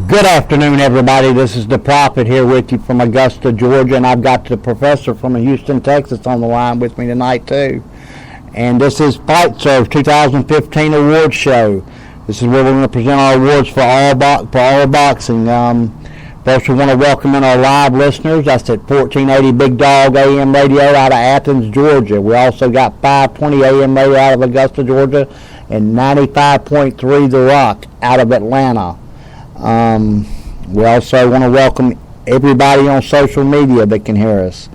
Good afternoon, everybody. This is the Prophet here with you from Augusta, Georgia, and I've got the professor from Houston, Texas on the line with me tonight, too. And this is FightServ 2015 Award Show. This is where we're going to present our awards for all boxing. First, we want to welcome in our live listeners. That's at 1480 Big Dog AM Radio out of Athens, Georgia. We also got 520 AM Radio out of Augusta, Georgia, and 95.3 The Rock out of Atlanta. We also want to welcome everybody on social media that can hear us.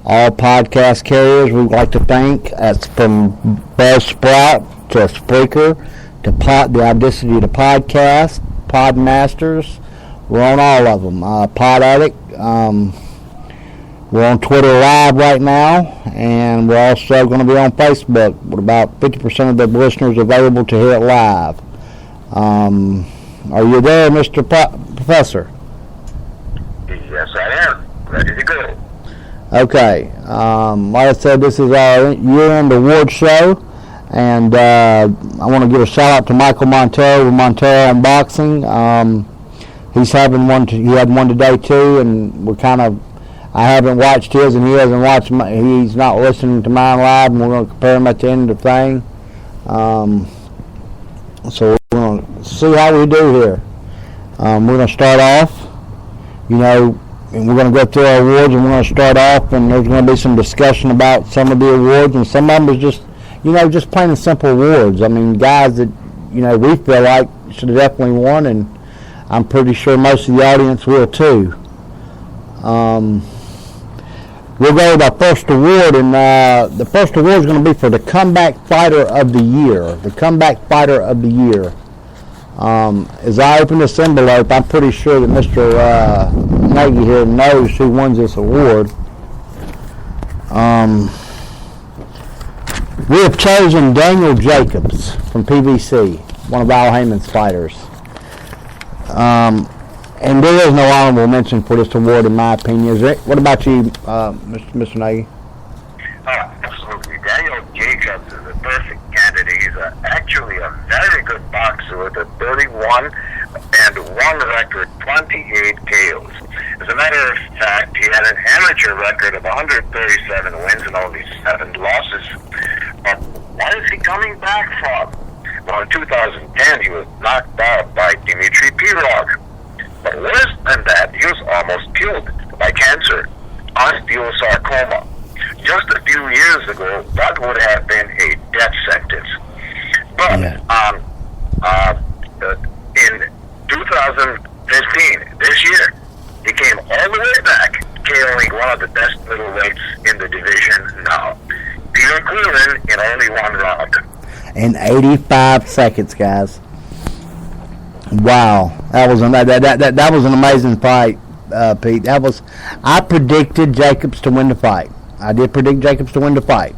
All podcast carriers we'd like to thank. That's from Buzzsprout to Spreaker to the Audacity to Podcast, Podmasters. We're on all of them. Pod Addict. We're on Twitter Live right now, and we're also going to be on Facebook with about 50% of the listeners available to hear it live. Are you there, Mr. Professor? Yes, I am. Ready to go. Okay. Like I said, this is our year-end award show, and I want to give a shout-out to Michael Montero with Montero Unboxing. He's having one. He had one today too, and I haven't watched his, and he hasn't watched. He's not listening to mine live, and we're going to compare them at the end of the thing. So we're going to see how we do here. We're going to start off, and we're going to go through our awards, and we're going to start off, and there's going to be some discussion about some of the awards, and some of them is just plain and simple awards. I mean, guys that we feel like should have definitely won, and I'm pretty sure most of the audience will too. We'll go with our first award, and the first award is going to be for the Comeback Fighter of the Year. The Comeback Fighter of the Year. As I open this envelope, I'm pretty sure that Mr. Nagy here knows who won this award. We have chosen Daniel Jacobs from PBC, one of Al Heyman's fighters. And there is no honorable mention for this award, in my opinion. What about you, Mr. Nagy? Absolutely. Daniel Jacobs is a perfect candidate. He's actually a very good boxer with a 31-1 record, 28 KOs. As a matter of fact, he had an amateur record of 137 wins and only 7 losses. But what is he coming back from? Well, in 2010, he was knocked out by Dmitry Pirog. But worse than that, he was almost killed by cancer, osteosarcoma. Just a few years ago, that would have been a death sentence. But in 2015, this year, he came all the way back, KOing one of the best middleweights in the division now, Peter Quillen, in only 1 round. In 85 seconds, guys. Wow, that was an amazing fight, Pete. I predicted Jacobs to win the fight. I did predict Jacobs to win the fight,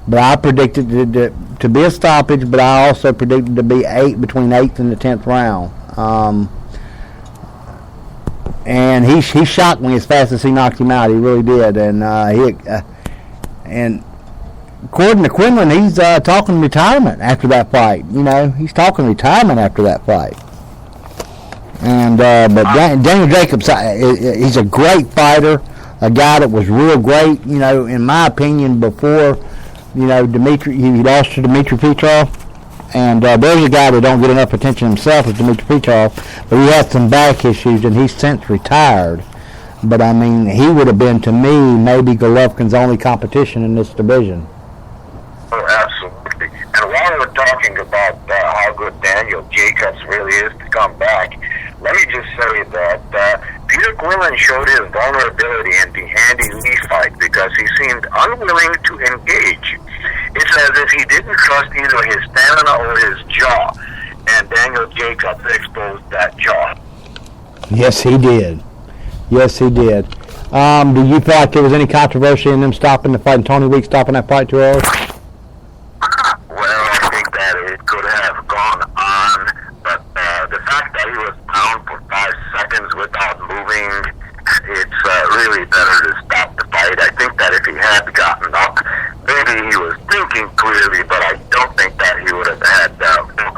but I predicted to be a stoppage. But I also predicted to be between 8th and the 10th round. And he shocked me as fast as he knocked him out. He really did. And and according to Quinlan, he's talking retirement after that fight. He's talking retirement after that fight. And but Daniel Jacobs, he's a great fighter, a guy that was real great. In my opinion, before he lost to Dmitry Petrov, and there's a guy that don't get enough attention himself is Dmitry Petrov, but he had some back issues, and he's since retired. But I mean, he would have been, to me, maybe Golovkin's only competition in this division. Oh, absolutely. And while we're talking about how good Daniel Jacobs really is to come back, let me just say that Peter Quillen showed his vulnerability in the Andy Lee fight because he seemed unwilling to engage. It's as if he didn't trust either his stamina or his jaw, and Daniel Jacobs exposed that jaw. Yes, he did. Yes, he did. Do you feel like there was any controversy in them stopping the fight, and Tony Weeks stopping that fight too early? Well, I think that it could have gone on, but the fact that he was down for 5 seconds without moving, it's really better to stop the fight. I think that if he had gotten up, maybe he was thinking clearly, but I don't think that he would have had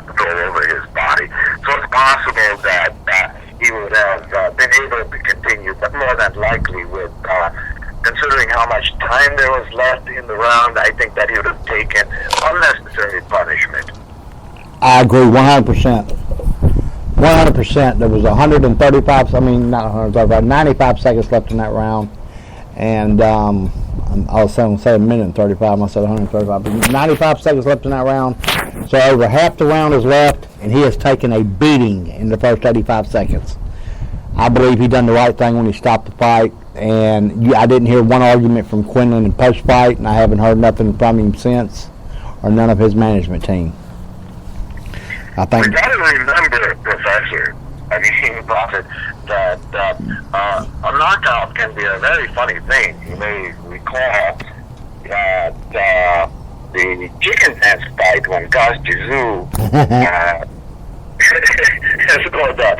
control over his body. So it's possible that he would have time there was left in the round, I think that he would have taken unnecessary punishment. I agree 100%. 100%. There was 135, I mean, not 135, 95 seconds left in that round. And I was going to say a minute and 35, I said 135, but 95 seconds left in that round. So over half the round is left, and he has taken a beating in the first 85 seconds. I believe he done the right thing when he stopped the fight, and I didn't hear one argument from Quinlan in post-fight, and I haven't heard nothing from him since, or none of his management team. I think. We got to remember, Professor, Prophet, that a knockout can be a very funny thing. You may recall that the chicken dance fight when Gus Jizu has scored that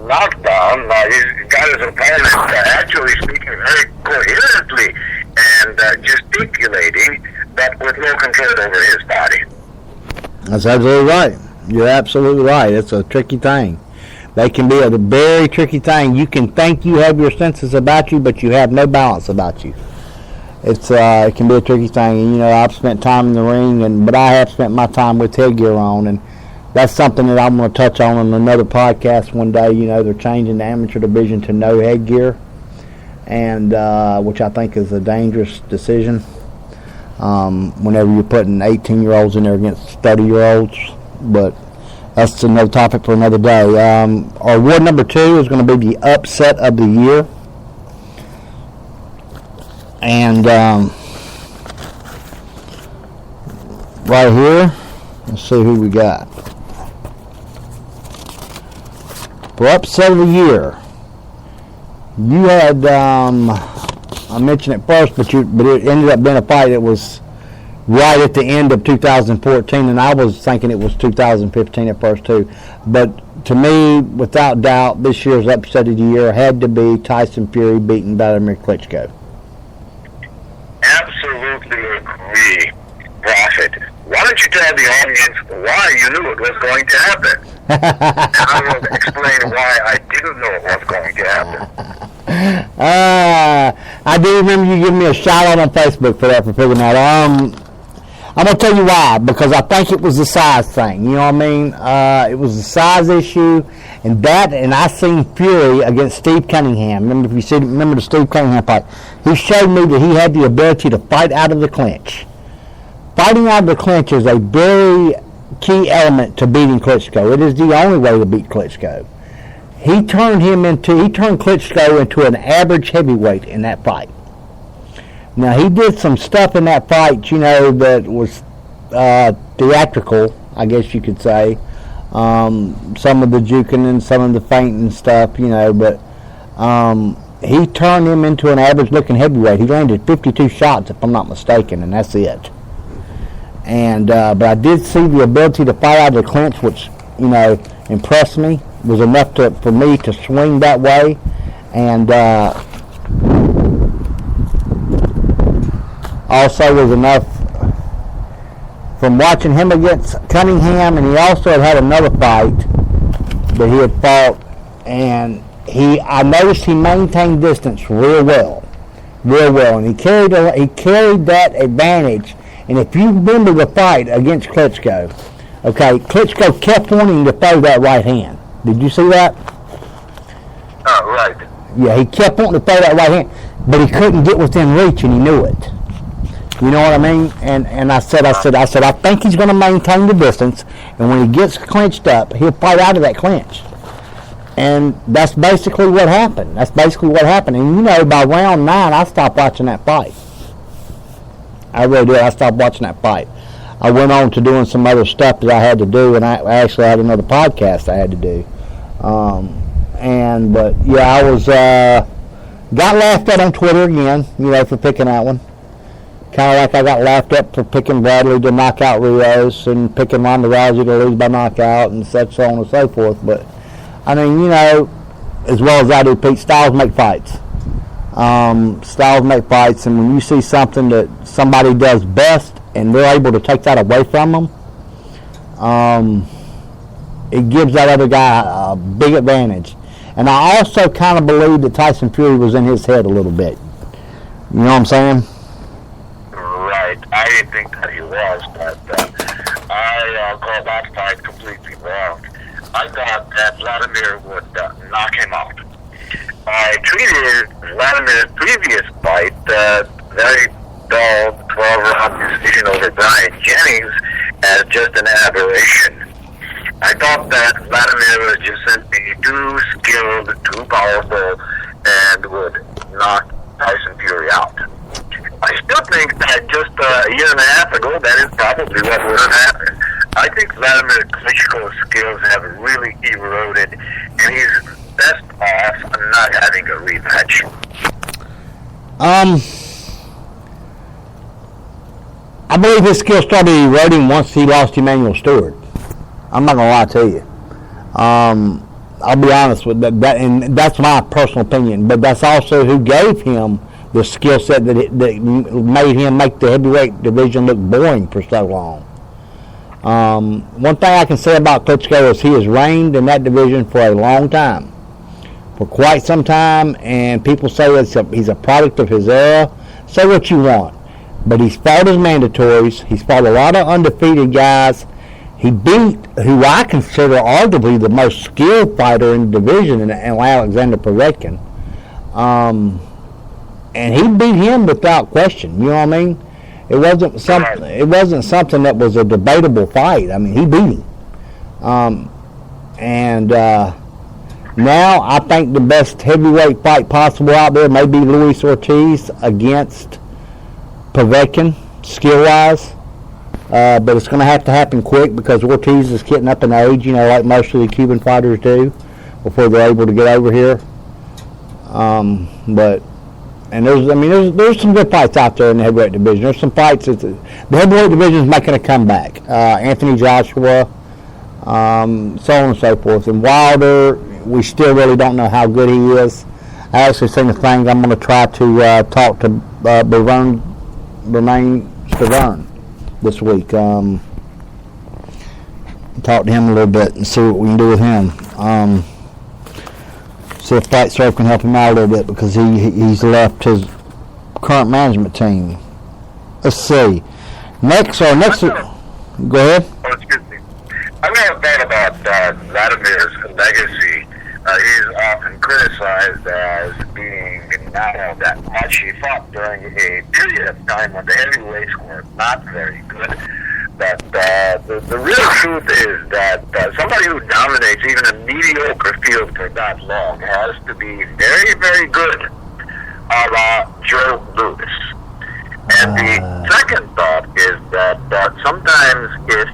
knockdown. He's got his opponent actually speaking very coherently and gesticulating, but with no control over his body. That's absolutely right. You're absolutely right. It's a tricky thing. They can be a very tricky thing. You can think you have your senses about you, but you have no balance about you. It can be a tricky thing. And, I've spent time in the ring, but I have spent my time with headgear on, and that's something that I'm going to touch on in another podcast one day. They're changing the amateur division to no headgear, and which I think is a dangerous decision. Whenever you're putting 18-year-olds in there against 30-year-olds, but that's another topic for another day. Our award number 2 is going to be the upset of the year. And right here, let's see who we got. For upset of the year, you had, I mentioned it first, but it ended up being a fight that was right at the end of 2014, and I was thinking it was 2015 at first too. But to me, without doubt, this year's upset of the year had to be Tyson Fury beating Vladimir Klitschko. Absolutely agree, Prophet. Why don't you tell the audience why you knew it was going to happen? And I will explain why I didn't know it was going to happen. I do remember you giving me a shout out on Facebook for that, for figuring that out. I'm going to tell you why, because I think it was the size thing. You know what I mean? It was the size issue, and I seen Fury against Steve Cunningham. Remember the Steve Cunningham fight? He showed me that he had the ability to fight out of the clinch. Fighting out of the clinch is a very key element to beating Klitschko. It is the only way to beat Klitschko. He turned Klitschko into an average heavyweight in that fight. Now, he did some stuff in that fight, that was theatrical, I guess you could say. Some of the juking and some of the feinting stuff, but he turned him into an average-looking heavyweight. He landed 52 shots, if I'm not mistaken, and that's it. And but I did see the ability to fight out of the clinch, which, impressed me. It was enough for me to swing that way. And also was enough from watching him against Cunningham, and he also had another fight that he had fought, and I noticed he maintained distance real well, and he carried that advantage. And if you remember the fight against Klitschko, Klitschko kept wanting to throw that right hand. Did you see that? Right. Yeah, he kept wanting to throw that right hand, but he couldn't get within reach, and he knew it. You know what I mean? And I said, I think he's going to maintain the distance, and when he gets clinched up, he'll fight out of that clinch. And that's basically what happened. And, by round 9, I stopped watching that fight. I really did. I stopped watching that fight. I went on to doing some other stuff that I had to do, and I actually had another podcast I had to do. But I was got laughed at on Twitter again, for picking that one. Kind of like I got laughed at for picking Bradley to knock out Rios and picking Ronda Rousey to lose by knockout and such, so on and so forth. But I mean, as well as I do, Pete, styles make fights. Styles make fights, and when you see something that somebody does best and they're able to take that away from them, it gives that other guy a big advantage. And I also kind of believe that Tyson Fury was in his head a little bit. You know what I'm saying? didn't think that he was, but I called that fight completely wrong. I thought that Vladimir would knock him out. I treated Vladimir's previous fight, very dull 12-round decision over Brian Jennings, as just an aberration. I thought that Vladimir was just simply too skilled, too powerful, and would knock Tyson Fury out. I still think that just a year and a half ago, that is probably what would have happened. I think Vladimir Klitschko's skills have really eroded, and he's best off not having a rematch. I believe his skills started eroding once he lost Emmanuel Stewart. I'm not gonna lie to you. I'll be honest with that, and that's my personal opinion. But that's also who gave him the skill set that made him make the heavyweight division look boring for so long. One thing I can say about Klitschko is he has reigned in that division for a long time, for quite some time, and people say he's a product of his era. Say what you want, but he's fought his mandatories. He's fought a lot of undefeated guys. He beat who I consider arguably the most skilled fighter in the division, in Alexander Povetkin. And he beat him without question. You know what I mean? It wasn't something that was a debatable fight. I mean, he beat him. Now I think the best heavyweight fight possible out there may be Luis Ortiz against Povetkin, skill-wise. But it's going to have to happen quick because Ortiz is getting up in age, like most of the Cuban fighters do, before they're able to get over here. There's some good fights out there in the heavyweight division. There's some fights. The heavyweight division is making a comeback. Anthony Joshua, so on and so forth. And Wilder, we still really don't know how good he is. I actually seen a thing. I'm going to try to talk to Bermain Stavern this week. Talk to him a little bit and see what we can do with him. See if FightServ can help him out a little bit because he's left his current management team. Let's see. Next. Go ahead. Oh, excuse me. I've got a thought about Vladimir's legacy. He's often criticized as being not all that much. He fought during a period of time when the heavyweights were not very good. But the real truth is that somebody who dominates even a mediocre field for that long has to be very, very good, a la Joe Louis. And the second thought is that sometimes if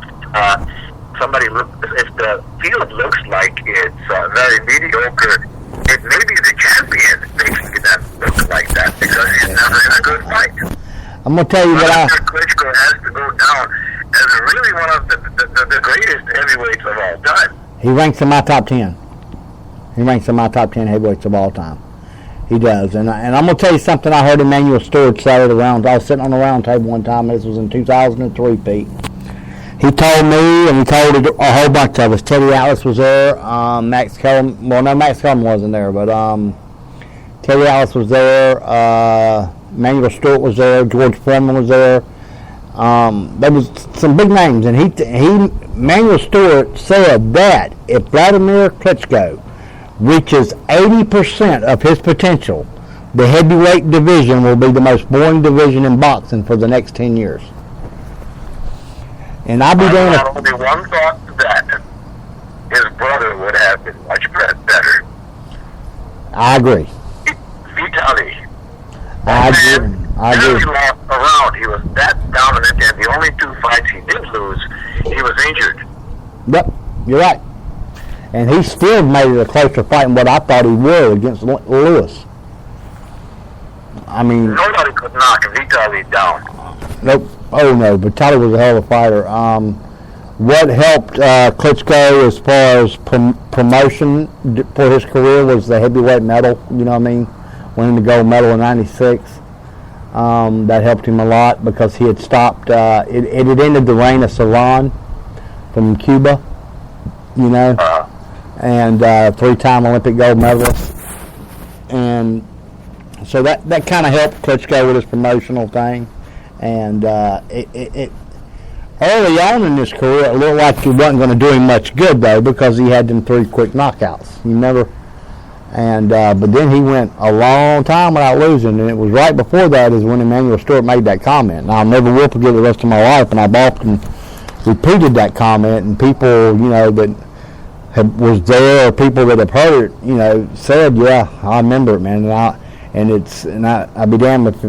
the field looks like it's very mediocre, it may be the champion making them look like that because he's never in a good fight. I'm gonna tell you what Klitschko has to go down as really one of the greatest heavyweights of all time. He ranks in my top 10. He ranks in my top 10 heavyweights of all time. He does. And I'm going to tell you something I heard Emmanuel Stewart say at I was sitting on the round table one time. This was in 2003, Pete. He told me, and he told a whole bunch of us. Teddy Atlas was there. Max Kellerman. Well, no, Max Kellerman wasn't there, but Teddy Atlas was there. Emmanuel Stewart was there. George Foreman was there. There was some big names, and Emmanuel Stewart said that if Vladimir Klitschko reaches 80% of his potential, the heavyweight division will be the most boring division in boxing for the next 10 years. And I'll be doing it. Only one thought to that: his brother would have been much better. I agree. Vitaly. I agree. He lost around. He was that dominant, and the only two fights he did lose, he was injured. Yep, you're right. And he still made it a closer fight than what I thought he would against Lewis. I mean, nobody could knock Vitaly down. Nope. Oh no, Vitaly was a hell of a fighter. What helped Klitschko as far as promotion for his career was the heavyweight medal. You know what I mean? Winning the gold medal in '96. That helped him a lot because he had stopped. It had ended the reign of Salon from Cuba, and three-time Olympic gold medalist. And so that kind of helped Klitschko with his promotional thing. And it early on in his career, it looked like he wasn't going to do him much good, though, because he had them 3 quick knockouts. You remember? And but then he went a long time without losing, and it was right before that is when Emmanuel Stewart made that comment. And I'll never will forget the rest of my life, and I've often repeated that comment, and people, that was there or people that have heard it, said, yeah, I remember it, man. I'd be damned if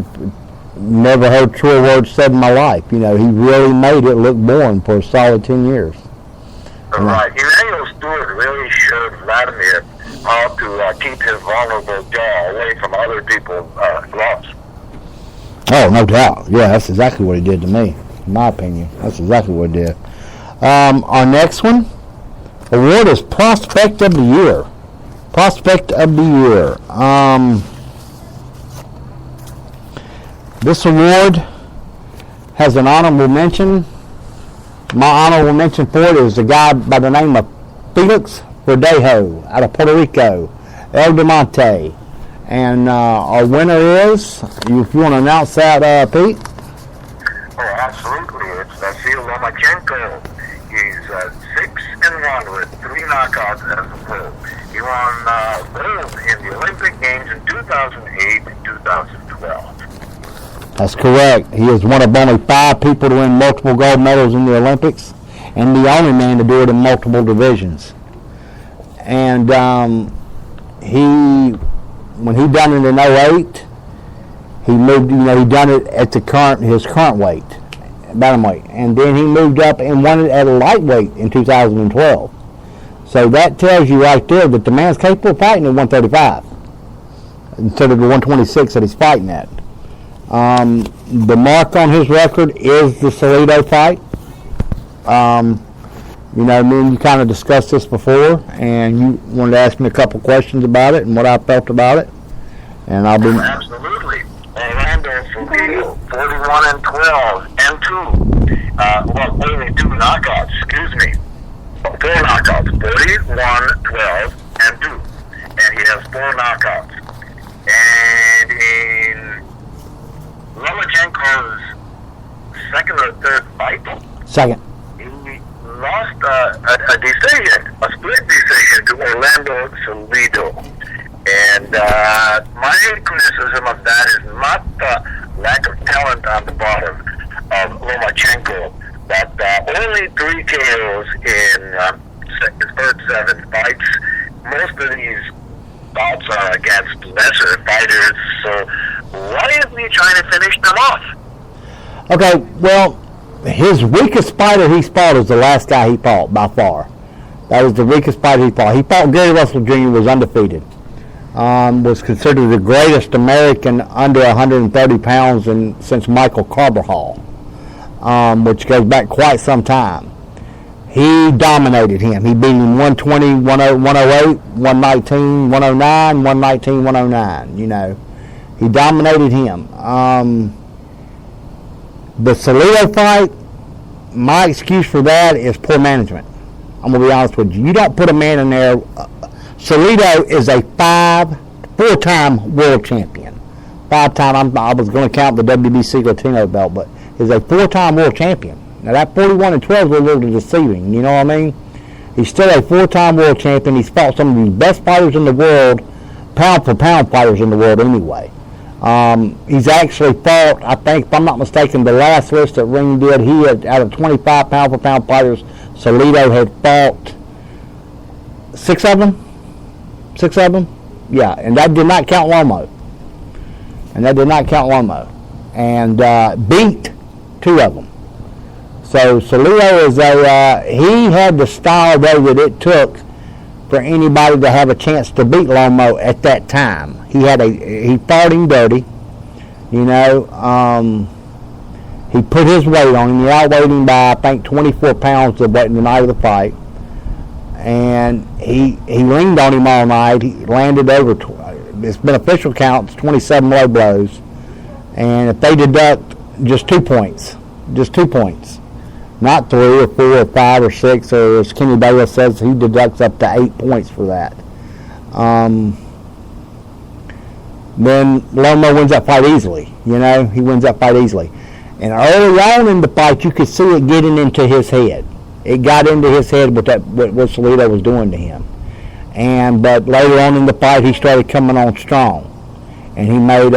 never heard truer words said in my life. He really made it look boring for a solid 10 years. Right. Emmanuel Stewart really showed Vladimir how to keep his vulnerable jaw away from other people's gloves. Oh, no doubt. Yeah, that's exactly what he did to me, in my opinion. That's exactly what he did. Our next one, award is Prospect of the Year. Prospect of the Year. This award has an honorable mention. My honorable mention for it is a guy by the name of Felix Verdejo out of Puerto Rico, El Diamante. And our winner is, if you want to announce that, Pete? Oh, absolutely. It's Vasil Lomachenko. He's 6-1 with 3 knockouts as a pro. He won gold in the Olympic Games in 2008 and 2012. That's correct. He is one of only 5 people to win multiple gold medals in the Olympics, and the only man to do it in multiple divisions. And when he done it in 08, he moved. He done it at his current weight, bantamweight, and then he moved up and won it at a lightweight in 2012. So that tells you right there that the man's capable of fighting at 135 instead of the 126 that he's fighting at. The mark on his record is the Salido fight. Me and you kind of discussed this before, and you wanted to ask me a couple questions about it and what I felt about it. And I'll be... Absolutely. Orlando Salido, 41-12 and 2. Only 2 knockouts, excuse me. 4 knockouts, 41-12 and 2. And he has 4 knockouts. And in Lomachenko's second or third fight, Second. he lost a decision, a split decision to Orlando Salido. And my criticism of that is not the lack of talent on the part of Lomachenko, but only 3 KOs in his first 7 fights. Most of these bouts are against lesser fighters, so why isn't he trying to finish them off? Okay, well, his weakest fighter he fought is the last guy he fought, by far. That was the weakest fighter he fought. He fought Gary Russell Jr., was undefeated. Was considered the greatest American under 130 pounds since Michael Carbajal, which goes back quite some time. He dominated him. He beat him 120, 108, 119, 109, 119, 109, He dominated him. The Salido fight, my excuse for that is poor management. I'm going to be honest with you. You don't put a man in there. Salido is a 4-time world champion. 5-time, I was going to count the WBC Latino belt, but he's a 4-time world champion. Now that 41-12 is a little deceiving, you know what I mean? He's still a 4-time world champion. He's fought some of the best fighters in the world, pound-for-pound fighters in the world anyway. He's actually fought, I think, if I'm not mistaken, the last list that Ring did, he had, out of 25 pound-for-pound fighters, Salido had fought 6 of them? 6 of them? Yeah, and that did not count Lomo. And beat 2 of them. So Salido is he had the style though that it took for anybody to have a chance to beat Lomo at that time. He fought him dirty, he put his weight on him. He outweighed him by I think 24 pounds the night of the fight, and he leaned on him all night. He landed over. It's been official counts 27 low blows, and if they deduct just 2 points. Not 3 or 4 or 5 or 6, or as Kenny Bayless says, he deducts up to 8 points for that. Then Lomo wins that fight easily. He wins that fight easily. And early on in the fight, you could see it getting into his head. It got into his head what Salido was doing to him. But later on in the fight, he started coming on strong, and he made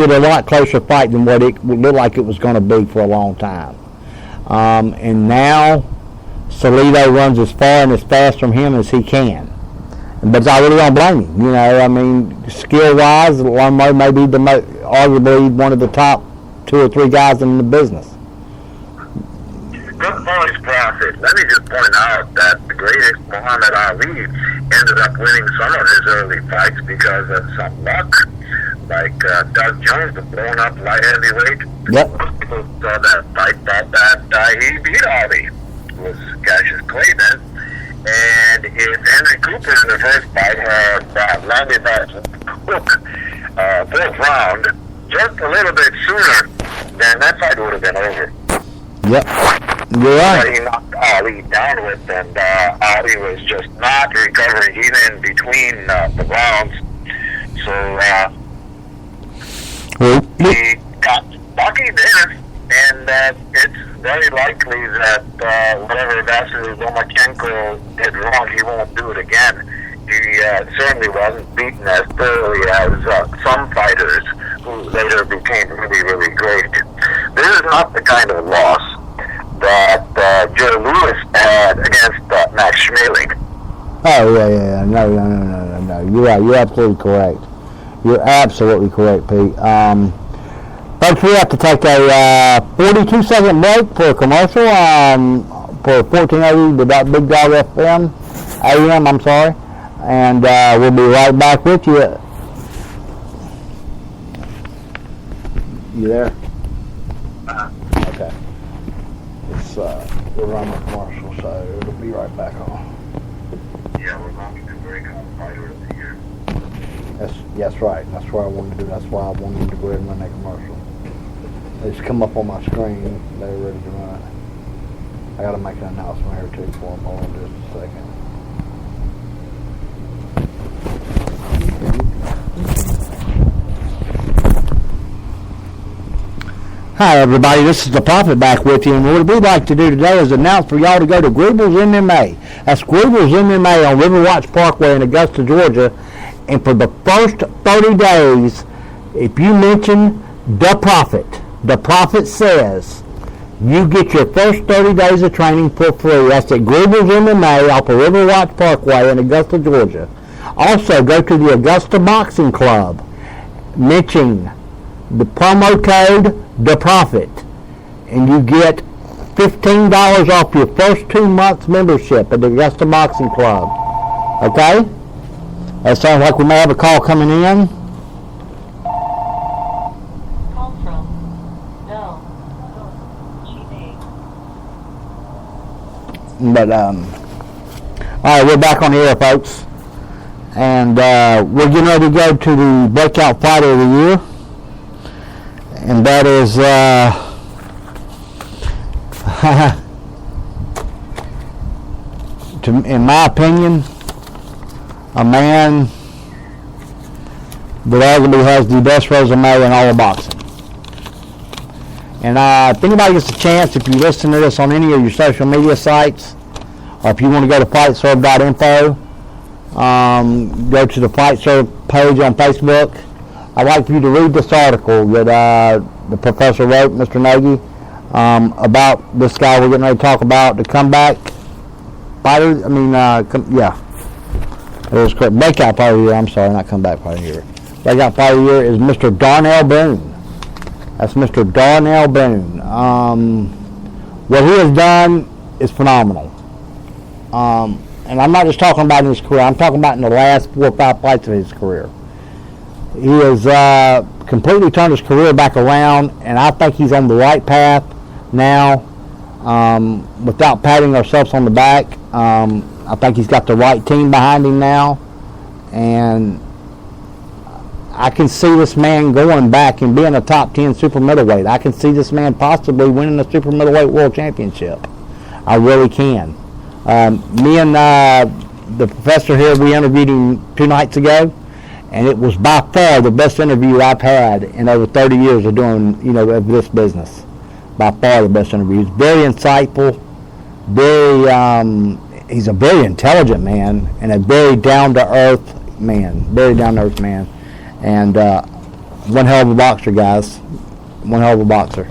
it a lot closer fight than what it looked like it was going to be for a long time. And now Salido runs as far and as fast from him as he can. But I really don't blame him. You know, I mean, skill-wise, Lamar may be arguably one of the top 2 or 3 guys in the business. Good voice, Prophet. Let me just point out that the greatest Muhammad Ali ended up winning some of his early fights because of some luck. Like Doug Jones, the blown-up light heavyweight. Yep. Most people saw that fight, thought that he beat Ali. It was Cassius Clay then. And if Henry Cooper in the first fight had landed that hook 4th round just a little bit sooner, then that fight would have been over. Yep, you're right. He knocked Ali down with, and Ali was just not recovering even between the rounds. So he got lucky there, and it's very likely that whatever Vasily Lomachenko did wrong, he won't do it again. He certainly wasn't beaten as thoroughly as some fighters who later became really, really great. This is not the kind of loss that Joe Louis had against Max Schmeling. Oh, yeah. No. You're right. You're absolutely correct. You're absolutely correct, Pete. Folks, we have to take a 42-second break for a commercial for 1480 the Big Dog FM, AM, I'm sorry. And we'll be right back with you. You there? Okay. We're running a commercial, so it'll be right back on. Yeah, we're running the break on Fighter of the Year. That's right. That's what I wanted to do. That's why I wanted to go ahead and run that commercial. They just come up on my screen. They're ready to run. I got to make an announcement here too for them. Hold on just a second. Hi everybody, this is the Prophet back with you, and what we'd like to do today is announce for y'all to go to Grubel's MMA. That's Grubel's MMA on Riverwatch Parkway in Augusta, Georgia, and for the first 30 days, if you mention the Prophet says, you get your first 30 days of training for free. That's at Grubel's MMA off of Riverwatch Parkway in Augusta, Georgia. Also, go to the Augusta Boxing Club, mention the promo code The Prophet, and you get $15 off your first 2 months membership at the Augusta Boxing Club. Okay? That sounds like we may have a call coming in. Call from no. But all right, we're back on the air, folks, and we're getting ready to go to the Breakout Fighter of the Year. And that is, in my opinion, a man that arguably has the best resume in all of boxing. And if anybody gets a chance, if you listen to this on any of your social media sites, or if you want to go to FightServ.info, go to the FightServ page on Facebook. I'd like for you to read this article that the professor wrote, Mr. Nagy, about this guy we're getting ready to talk about, the comeback fighter. It was correct. Breakout fighter of the year. I'm sorry, not comeback fighter of the year. Breakout fighter of the year is Mr. Darnell Boone. That's Mr. Darnell Boone. What he has done is phenomenal. And I'm not just talking about in his career. I'm talking about in the last 4 or 5 fights of his career. He has completely turned his career back around, and I think he's on the right path now. Without patting ourselves on the back, I think he's got the right team behind him now, and I can see this man going back and being a top 10 super middleweight. I can see this man possibly winning the super middleweight world championship. I really can. Me and the professor here, we interviewed him 2 nights ago, And it was by far the best interview I've had in over 30 years of doing, of this business. By far the best interview. He's very insightful, he's a very intelligent man, and a very down-to-earth man. And one hell of a boxer, guys. One hell of a boxer.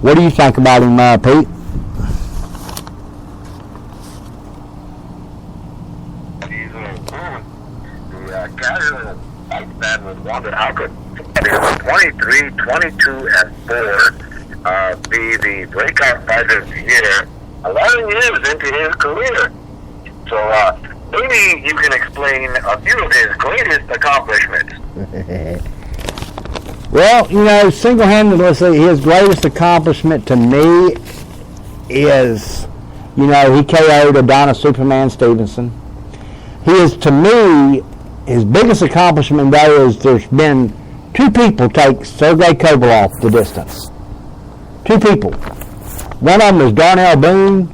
What do you think about him, Pete? He's the casual fight fan would wonder how could 23, 22, and 4 be the breakout fighter of the year 11 years into his career. So maybe you can explain a few of his greatest accomplishments. Well, single-handedly, his greatest accomplishment to me is, he KO'd Adonis Superman Stevenson. He is, to me, his biggest accomplishment, though, is there's been 2 people take Sergey Kovalev the distance. 2 people. One of them is Darnell Boone.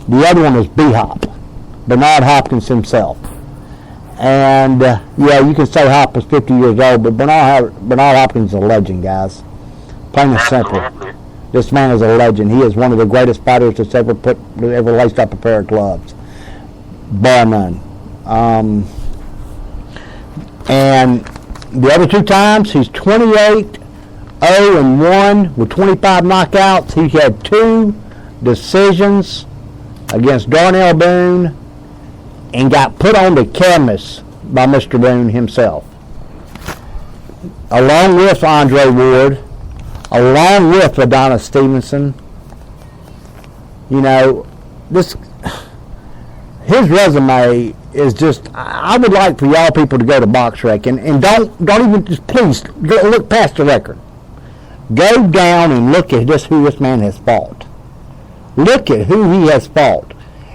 The other one is B-Hop, Bernard Hopkins himself. And, you can say Hop is 50 years old, but Bernard Hopkins is a legend, guys. Plain and simple. This man is a legend. He is one of the greatest fighters that's ever laced up a pair of gloves. Bar none. And the other 2 times, he's 28-0-1 with 25 knockouts. He had 2 decisions against Darnell Boone and got put on the canvas by Mr. Boone himself, along with Andre Ward, along with Adonis Stevenson. His resume is just, I would like for y'all people to go to BoxRec and don't even, just please look past the record. Go down and look at who this man has fought. Look at who he has fought.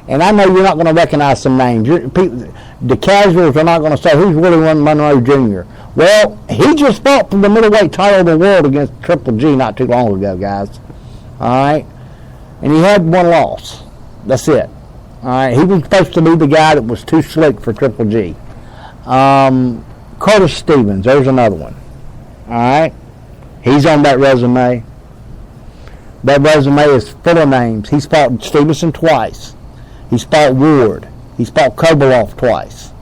And I know you're not going to recognize some names. The casuals are not going to say, who's Willie Monroe Jr.? Well, he just fought for the middleweight title of the world against Triple G not too long ago, guys. All right? And he had 1 loss. That's it. All right? He was supposed to be the guy that was too slick for Triple G. Curtis Stevens, there's another one. All right? He's on that resume. That resume is full of names. He's fought Stevenson twice. He's fought Ward. He's fought Kovalev twice.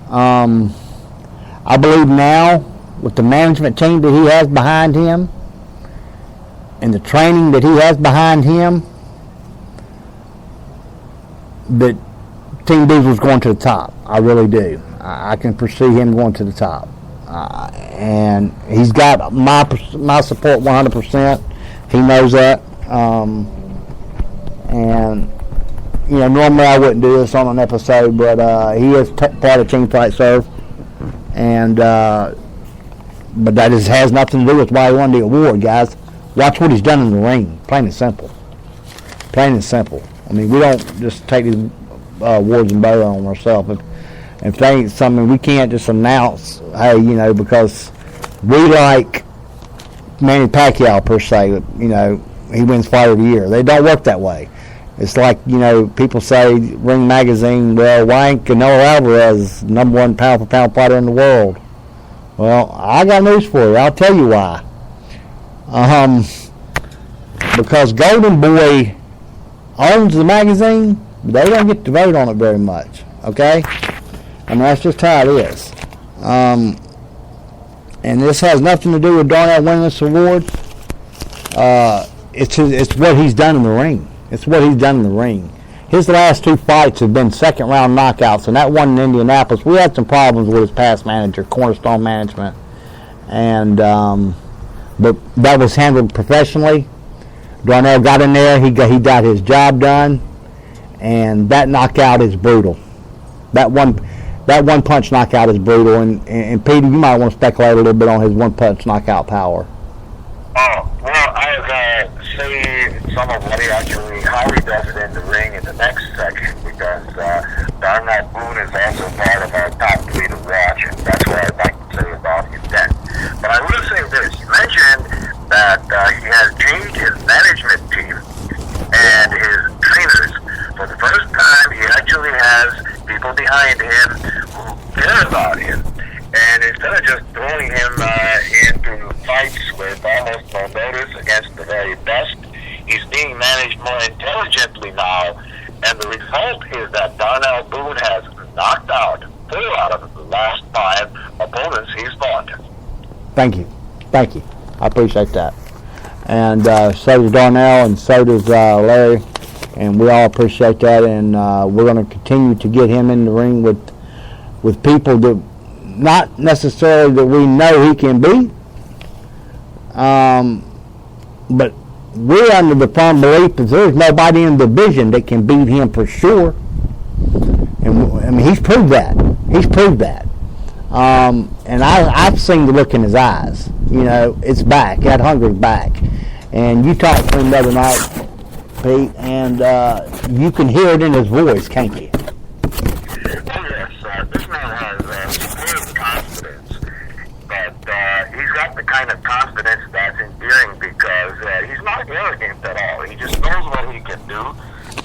I believe now, with the management team that he has behind him and the training that he has behind him, that Team Diesel's going to the top. I really do. I can foresee him going to the top. And he's got my support 100%. He knows that. And normally I wouldn't do this on an episode, but he is part of Team FightServ, and but that has nothing to do with why he won the award, guys. Watch what he's done in the ring, plain and simple. Plain and simple. I mean, we don't just take these awards and bow on ourselves. If they ain't something, we can't just announce, hey, because we like Manny Pacquiao per se, he wins Fighter of the Year. They don't work that way. It's like, people say, Ring Magazine, well, why ain't Canelo Alvarez #1 pound-for-pound fighter in the world? Well, I got news for you. I'll tell you why. Because Golden Boy owns the magazine, they don't get to vote on it very much, okay? I mean, that's just how it is. And this has nothing to do with Darnell winning this award. It's what he's done in the ring. It's what he's done in the ring. His last 2 fights have been second-round knockouts, and that one in Indianapolis, we had some problems with his past manager, Cornerstone Management, and but that was handled professionally. Darnell got in there, he got his job done, and that knockout is brutal. That one punch knockout is brutal, and Peter, you might want to speculate a little bit on his 1-punch knockout power. Oh, well, I'll say some of what how he does it in the ring in the next section, because Darnell Boone is also part of our top 3 to watch, and that's what I'd like to say about him then. But I will say this, you mentioned that he has changed his management team and his trainers. For the first time, he actually has people behind him who care about him. And instead of just throwing him into fights with almost no notice against the very best, he's being managed more intelligently now. And the result is that Darnell Boone has knocked out 4 out of the last 5 opponents he's fought. Thank you. Thank you. I appreciate that. And so does Darnell, and so does Larry. And we all appreciate that. And we're going to continue to get him in the ring with people that not necessarily that we know he can beat, but we're under the firm belief that there's nobody in the division that can beat him for sure. And I mean, he's proved that. He's proved that. And I've seen the look in his eyes. You know, it's back. That hunger's back. And you talked to him the other night, Pete, and you can hear it in his voice, can't you? This man has superb confidence, but he's got the kind of confidence that's endearing because he's not arrogant at all. He just knows what he can do,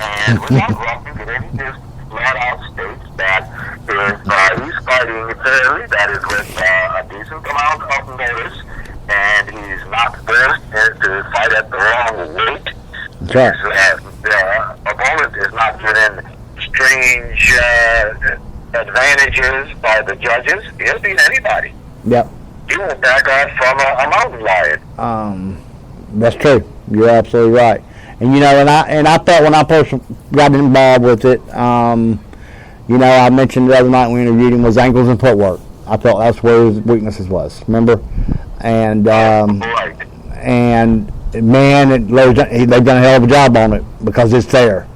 and without roughing it, he just flat out states that if he's fighting fairly, that is with a decent amount of notice, and he's not forced to fight at the wrong weight. Sure. The opponent is not given strange advantages by the judges. He'll beat anybody. Yep. He won't back off from a mountain lion. That's true. You're absolutely right. And you know, and I thought when I first got involved with it, you know, I mentioned the other night when we interviewed him was ankles and footwork. I thought that's where his weaknesses was. Remember? And Right. and man, they've done a hell of a job on it because it's there.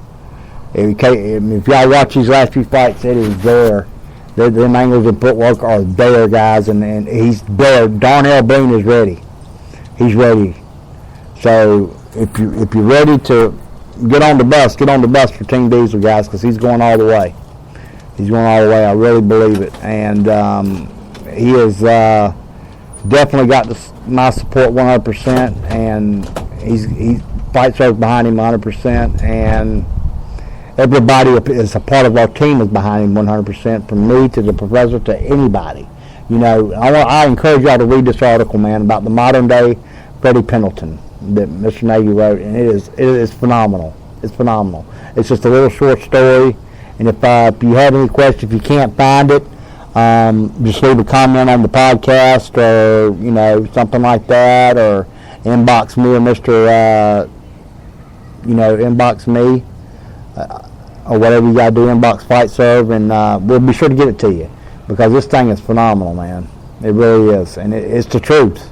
If y'all watch these last few fights, it is there. Them angles and footwork are there, guys, and he's there. Darnell Boone is ready. He's ready. So if you're ready to get on the bus for Team Diesel, guys, because he's going all the way. He's going all the way. I really believe it, and he has definitely got my support 100%, and he's FightServ behind him 100%, and everybody is a part of our team is behind him 100%, from me to the professor to anybody. You know, I encourage y'all to read this article, man, about the modern day Freddie Pendleton that Mr. Nagy wrote, and it is phenomenal. It's phenomenal. It's just a little short story, and if you have any questions, if you can't find it, just leave a comment on the podcast, or you know, something like that, or inbox me or Mr. Inbox me. Or whatever you got to do, inbox FightServ, and we'll be sure to get it to you, because this thing is phenomenal, man. It really is, and it's the truth.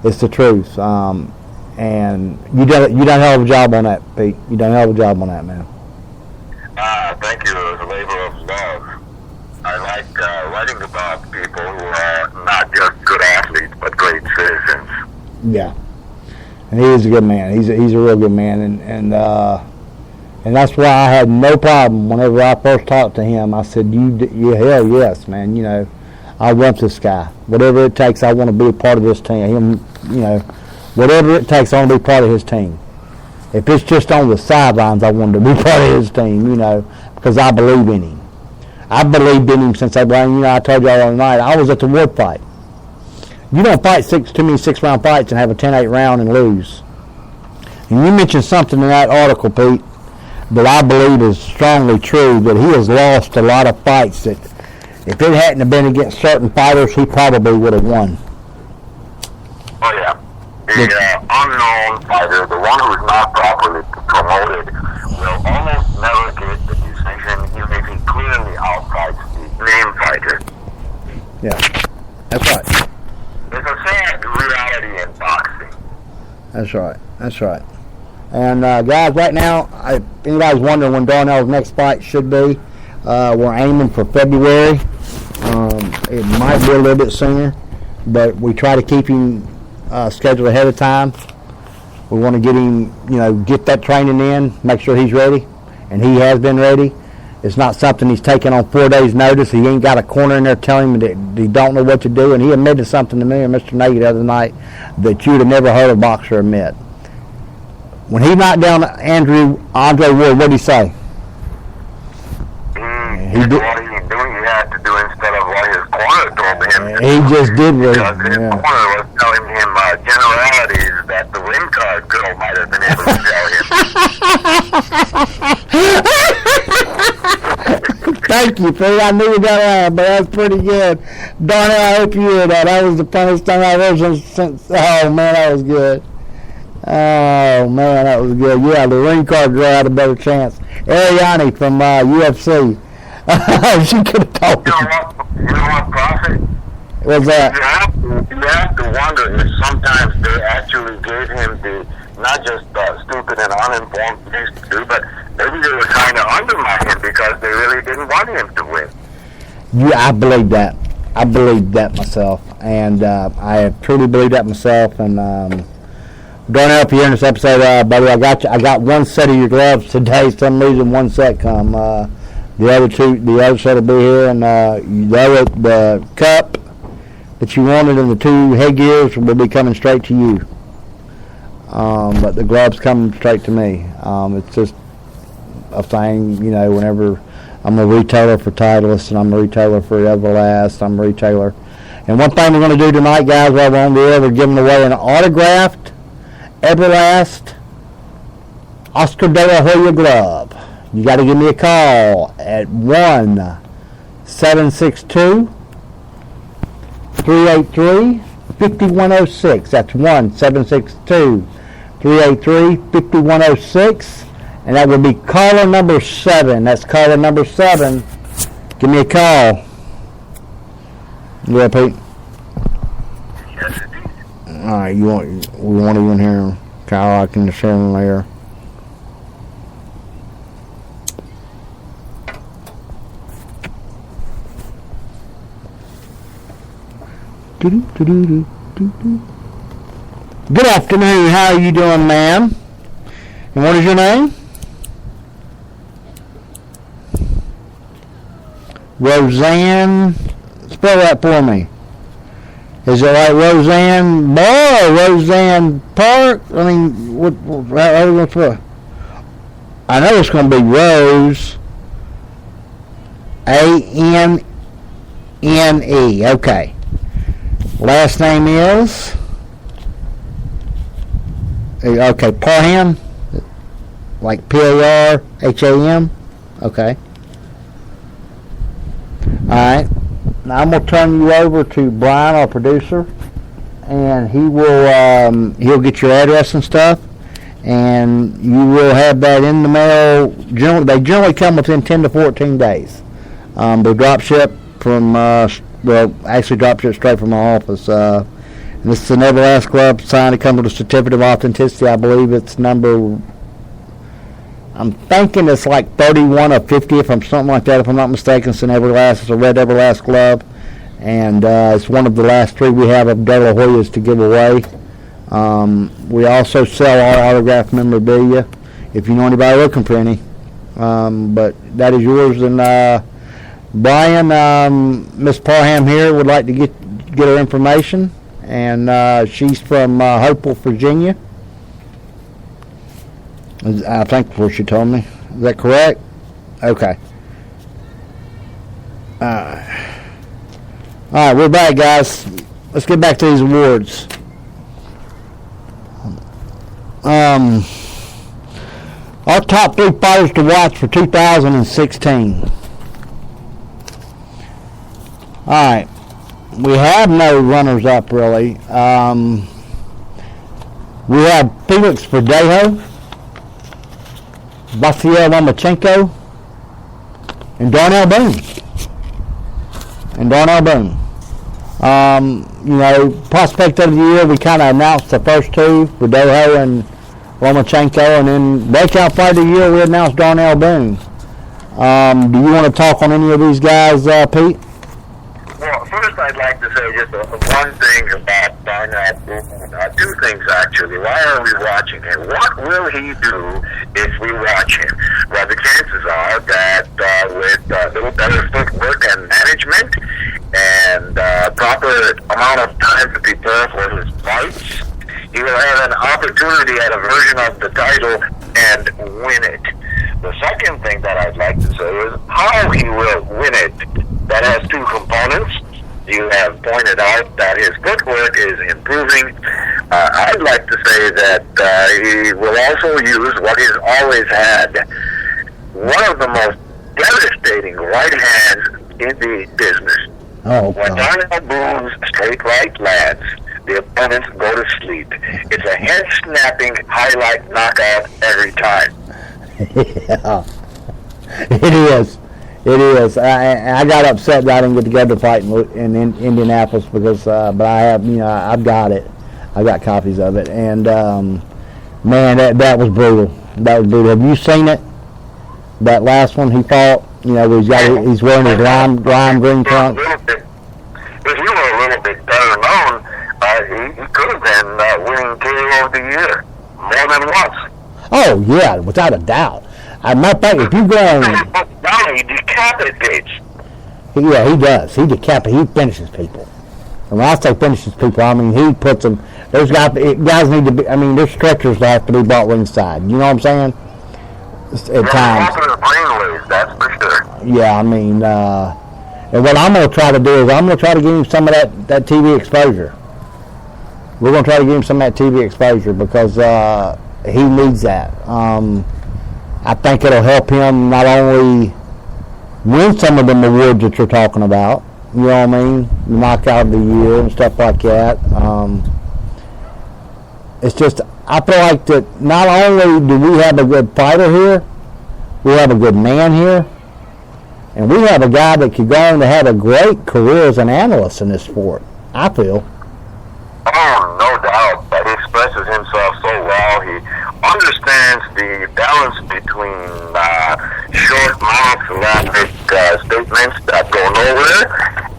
It's the truth. And you done a hell of a job on that, Pete. You done a hell of a job on that, man. Thank you. It was a labor of love. I like writing about people who are not just good athletes, but great citizens. Yeah, and he is a good man. He's a real good man, and that's why I had no problem whenever I first talked to him. I said, you hell yes, man. You know, I want this guy. Whatever it takes, I want to be a part of this team. You know, whatever it takes, I want to be part of his team. If it's just on the sidelines, I want to be part of his team, you know, because I believe in him. I believed in him since I told you all the other night, I was at the Wood fight. You don't fight too many 6-round fights and have a 10-8 round and lose. And you mentioned something in that article, Pete, that I believe is strongly true, that he has lost a lot of fights that if it hadn't have been against certain fighters, he probably would have won. Oh, yeah. The unknown fighter, the one who's not properly promoted, will almost never get the decision, even if he clearly outfights the name fighter. Yeah, that's right. It's a sad reality in boxing. That's right. That's right. And guys, right now, if anybody's wondering when Darnell's next fight should be, we're aiming for February. It might be a little bit sooner, but we try to keep him scheduled ahead of time. We want to get him, get that training in, make sure he's ready, and he has been ready. It's not something he's taking on 4 days' notice. He ain't got a corner in there telling him that he don't know what to do. And he admitted something to me and Mr. Nagy the other night that you'd have never heard a boxer admit. When he knocked down Andre Wood, what did he say? He did. What he knew he had to do instead of what his corner told him to He do. just did what. Because his Yeah. corner was telling him generalities that the ring card girl might have been able to tell him. Thank you, Pete. I knew you got that, but that's pretty good. Darnell, I hope you hear that. That was the funniest thing I've heard since. Oh man, that was good. Oh man, that was good. Yeah, the ring card girl had a better chance. Ariane from UFC. She could have told You me. know what, Prophet? What's that? You have to wonder if sometimes they actually gave him the, not just stupid and uninformed things to do, but maybe they were trying to undermine him because they really didn't want him to win. Yeah, I believe that. I believe that myself, and I truly believe that myself. And Darnell, if you're in this episode, buddy, I got you. I got one set of your gloves today. For some reason, one set come. The other set will be here, and the cup that you wanted and the two headgears will be coming straight to you. But the gloves come straight to me. It's just a thing, you know, whenever I'm a retailer for Titleist and I'm a retailer for Everlast, I'm a retailer. And one thing we're going to do tonight, guys, while we're on the air, we're giving away an autographed Everlast Oscar De La Hoya glove. You got to give me a call at 1-762-383-5106. That's 1-762-383-5106. And that will be caller number 7. That's caller number 7. Give me a call. Yeah, Pete? Yes, indeed. All right, we want to in here. Kyle, I can share them there. Good afternoon. How are you doing, ma'am? And what is your name? Roseanne. Spell that for me. Is it like Roseanne Bar or Roseanne Park? I mean, how are we going to? I know it's going to be Rose. A-N-N-E. Okay. Last name is? Okay, Parham? Like P-A-R-H-A-M? Okay. Alright. Now I'm going to turn you over to Brian, our producer, and he will he'll get your address and stuff, and you will have that in the mail. They generally come within 10 to 14 days. They drop ship from, actually drop ship straight from my office. And this is an Everlast Club sign. It comes with a certificate of authenticity. I believe it's number, I'm thinking it's like 31 or 50, if I'm something like that, if I'm not mistaken. It's an Everlast. It's a red Everlast glove, and it's one of the last 3 we have of De La Hoyas to give away. We also sell our autographed memorabilia if you know anybody looking for any. But that is yours. And Brian, Miss Parham here would like to get her information, and she's from Hopewell, Virginia. I think that's what she told me. Is that correct? Okay. All right, we're back, guys. Let's get back to these awards. Our top 3 fighters to watch for 2016. All right. We have no runners-up, really. We have Felix Verdejo, Vasyl Lomachenko, and Darnell Boone. Prospect of the year, we kind of announced the first 2, Verdejo and Lomachenko, and then breakout fighter of the year, we announced Darnell Boone. Do you want to talk on any of these guys, Pete? Well, first I'd like to say just one thing about Darnell Boone. 2 things, actually. Why are we watching him? What will he do if we watch him? Well, the chances are that with a little better footwork and management and proper amount of time to prepare for his fights, he will have an opportunity at a version of the title and win it. The second thing that I'd like to say is how he will doubt that his footwork is improving. I'd like to say that he will also use what he's always had. One of the most devastating right hands in the business. Oh, When God. Darnell Boone's straight right lands, the opponents go to sleep. It's a head-snapping highlight knockout every time. Yeah. It is. It is. I got upset that I didn't get to go to the fight in Indianapolis because, but I have, I've got it. I got copies of it, and man, that was brutal. That was brutal. Have you seen it? That last one he fought. He's wearing his lime green trunks. If he were a little bit better known, he could have been winning KO of the year more than once. Oh yeah, without a doubt. Matter of fact, if you go on, Now he decapitates. yeah, he does. He finishes people. And when I say finishes people, I mean he puts them. Those guys need to be. I mean, there's stretchers that have to be brought ringside. You know what I'm saying? At times. Brainwaves, that's for sure. Yeah, I mean, and what I'm going to try to do is I'm going to try to give him some of that TV exposure. We're going to try to give him some of that TV exposure because he needs that. I think it'll help him not only win some of them awards that you're talking about, you know what I mean, knockout of the year and stuff like that. It's just, I feel like that not only do we have a good fighter here, we have a good man here, and we have a guy that could go on to have a great career as an analyst in this sport, I feel. Oh, no doubt. But he expresses himself so well. He understands the balance between short monosyllabic statements that go nowhere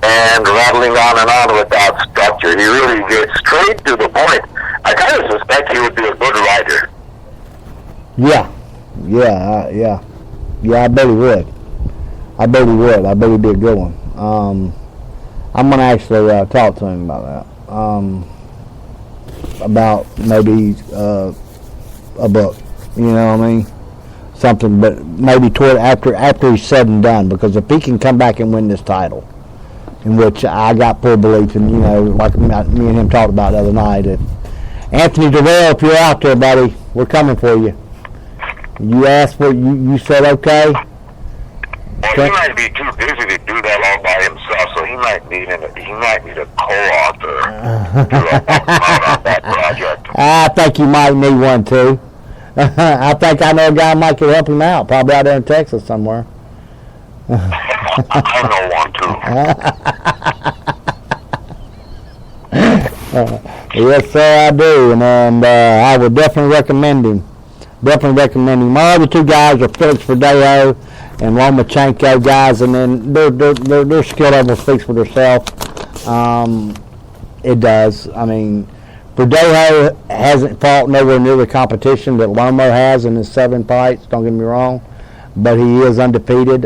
and rattling on without structure. He really gets straight to the point. I kind of suspect he would be a good writer. Yeah, I bet he would. I bet he'd be a good one. I'm going to actually talk to him about that. About maybe a book, you know what I mean? Something, but maybe toward after he's said and done, because if he can come back and win this title, in which I got full belief in, like me and him talked about the other night, Anthony Durrell, if you're out there, buddy, we're coming for you. You asked for you said okay. Well, he might be too busy to do that all by himself, so he might need a co-author to on that project. I think you might need one too. I think I know a guy might could help him out, probably out there in Texas somewhere. I know one too. Yes, sir, I do, and I would definitely recommend him. My other two guys are Felix Verdejo and Lomachenko guys, and then their skill level speaks for themselves. It does. I mean, Verdejo hasn't fought nowhere near the competition that Lomo has in his 7 fights. Don't get me wrong, but he is undefeated.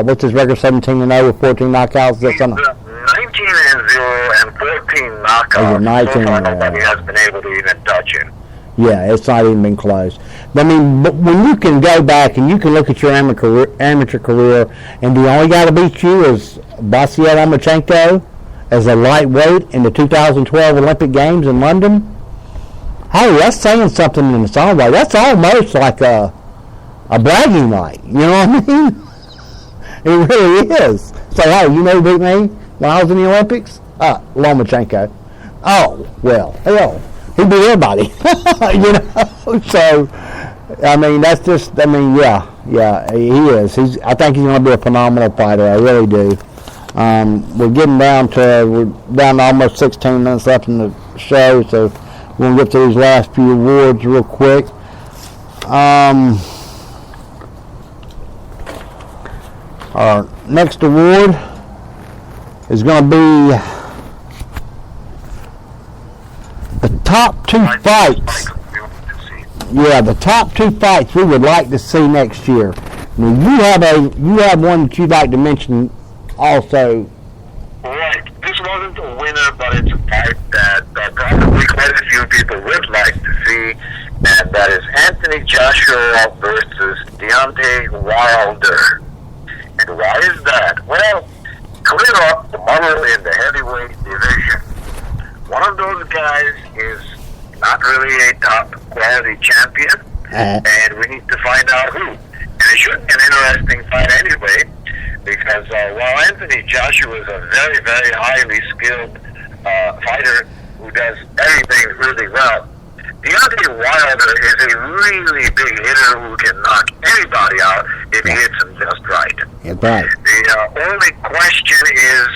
What's his record? 17-0 with 14 knockouts. Is that something? 19-0 and 14 knockouts. 19 so far, nobody has been able to even touch him. Yeah, it's not even been close. But, I mean, but when you can go back and you can look at your amateur career, and the only guy to beat you is Vasyl Lomachenko as a lightweight in the 2012 Olympic Games in London. Hey, that's saying something in its own way. That's almost like a bragging right. You know what I mean? It really is. So, hey, you know who beat me when I was in the Olympics? Lomachenko. Oh, well, hell. He beat everybody, So, I mean, that's just. I mean, yeah, he is. I think he's going to be a phenomenal fighter. I really do. We're down to almost 16 minutes left in the show, so we're going to get to these last few awards real quick. Our next award is going to be the top 2 fights. Yeah, the top 2 fights we would like to see next year. Now, you have one that you'd like to mention also. Right. This wasn't a winner, but it's a fight that probably quite a few people would like to see, and that is Anthony Joshua versus Deontay Wilder. And why is that? Well, clear up the muddle in the heavyweight division. one of those guys is not really a top quality champion, and we need to find out who. And it should be an interesting fight anyway, because while Anthony Joshua is a very, very highly skilled fighter who does everything really well, Deontay Wilder is a really big hitter who can knock anybody out if he hits him just right. That's right. The only question is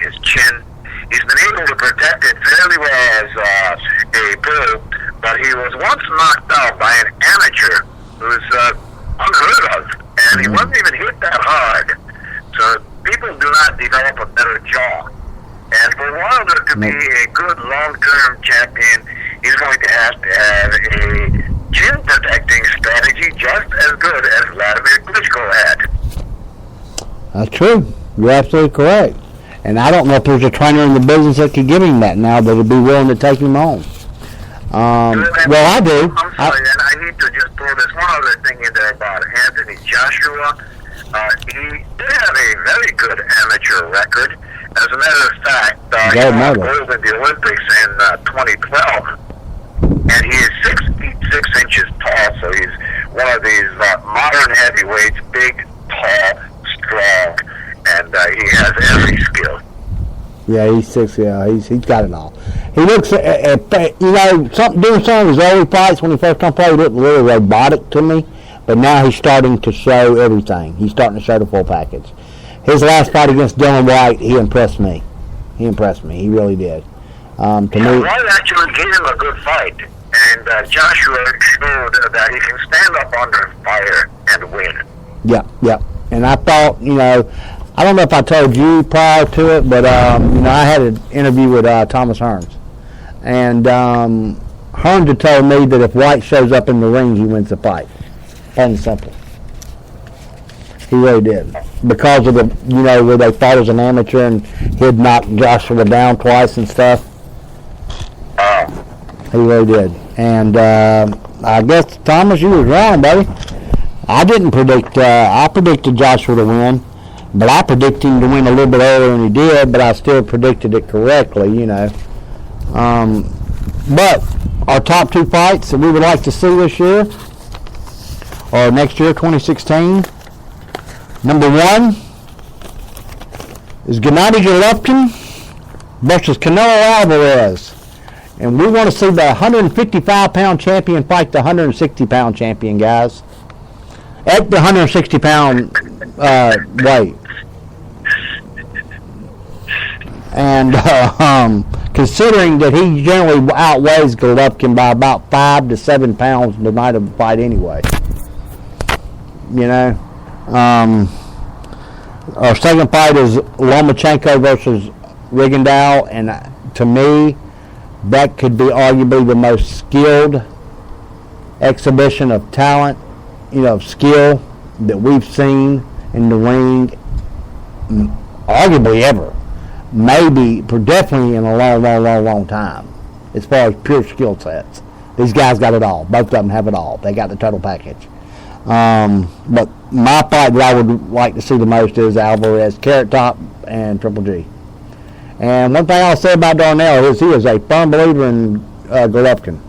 his chin. He's been able to protect it fairly well as a pro, but he was once knocked out by an amateur who's unheard of, and he wasn't even hit that hard. So people do not develop a better jaw. And for Wilder to be a good long-term champion, he's going to have a chin-protecting strategy just as good as Vladimir Klitschko had. That's true. You're absolutely correct. And I don't know if there's a trainer in the business that could give him that now that would be willing to take him on. Well, I do. I'm sorry, and I need to just throw this one other thing in there about Anthony Joshua. He did have a very good amateur record. As a matter of fact, he won gold in the Olympics in 2012, and he is 6 feet 6 inches tall, so he's one of these modern heavyweights, big, tall, strong, and he has every skill. Yeah, he's 6. Yeah, he's got it all. He looks, doing some of his early fights when he first come play, he looked a little robotic to me, but now he's starting to show everything. He's starting to show the full package. His last fight against Dylan White, he impressed me. He really did. White actually gave him a good fight, and Joshua showed that he can stand up under fire and win. Yeah. And I thought, I don't know if I told you prior to it, but, I had an interview with Thomas Hearns. And Hearns had told me that if White shows up in the ring, he wins the fight. Plain and simple. He really did. Because of the, where they fought as an amateur and he'd knocked Joshua down twice and stuff. He really did. And I guess, Thomas, you was wrong, buddy. I didn't predict, I predicted Joshua to win, but I predicted him to win a little bit earlier than he did, but I still predicted it correctly, But our top 2 fights that we would like to see this year, or next year, 2016, number 1 is Gennady Golovkin versus Canelo Alvarez. And we want to see the 155-pound champion fight the 160-pound champion, guys. At the 160-pound weight. And considering that he generally outweighs Golovkin by about 5 to 7 pounds the night of the fight anyway. Our second fight is Lomachenko versus Rigondeaux, and to me, that could be arguably the most skilled exhibition of talent, of skill that we've seen in the ring, arguably ever. Maybe, definitely in a long time, as far as pure skill sets. These guys got it all. Both of them have it all. They got the total package. But my fight that I would like to see the most is Alvarez, Carrot Top, and Triple G. And one thing I'll say about Darnell is he is a firm believer in Golovkin.